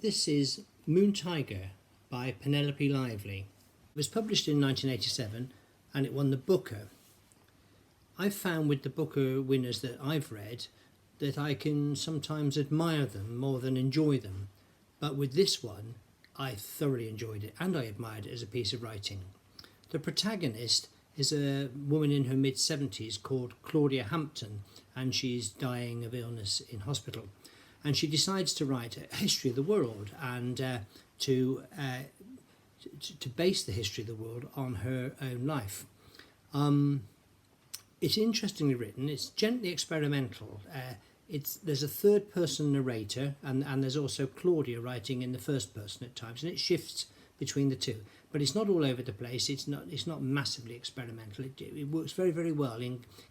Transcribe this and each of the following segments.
This is Moon Tiger by Penelope Lively. It was published in 1987 and it won the Booker. I've found with the Booker winners that I've read that I can sometimes admire them more than enjoy them. But with this one, I thoroughly enjoyed it and I admired it as a piece of writing. The protagonist is a woman in her mid-70s called Claudia Hampton, and she's dying of illness in hospital. And she decides to write a history of the world and to base the history of the world on her own life. It's interestingly written, it's gently experimental. There's a third person narrator and there's also Claudia writing in the first person at times, and it shifts between the two. But it's not all over the place, it's not massively experimental. It works very, very well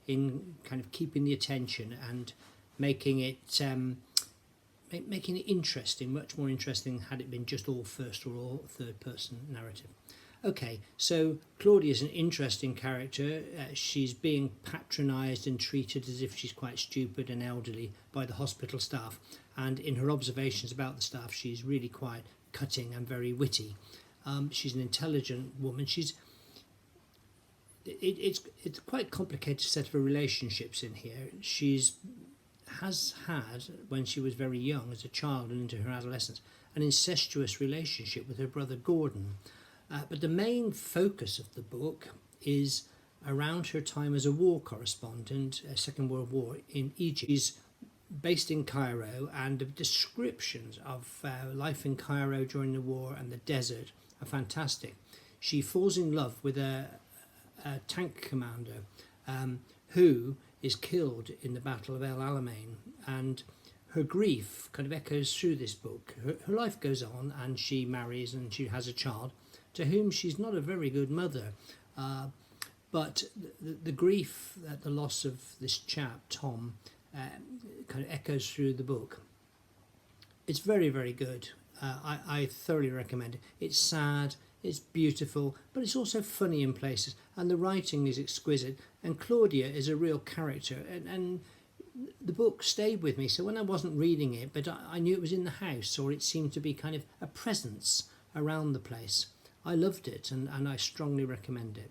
in kind of keeping the attention and making it interesting, much more interesting had it been just all first or all third person narrative. Okay, so Claudia is an interesting character. She's being patronised and treated as if she's quite stupid and elderly by the hospital staff, and in her observations about the staff she's really quite cutting and very witty. She's an intelligent woman. It's quite a complicated set of relationships in here. Has had, when she was very young, as a child and into her adolescence, an incestuous relationship with her brother Gordon. But the main focus of the book is around her time as a war correspondent, Second World War, in Egypt. She's based in Cairo, and the descriptions of life in Cairo during the war and the desert are fantastic. She falls in love with a tank commander who is killed in the Battle of El Alamein, and her grief kind of echoes through this book. Her life goes on and she marries and she has a child to whom she's not a very good mother, but the grief at the loss of this chap, Tom, kind of echoes through the book. It's very, very good. I thoroughly recommend it. It's sad, it's beautiful, but it's also funny in places, and the writing is exquisite, and Claudia is a real character, and the book stayed with me. So when I wasn't reading it, but I knew it was in the house, or it seemed to be kind of a presence around the place. I loved it, and I strongly recommend it.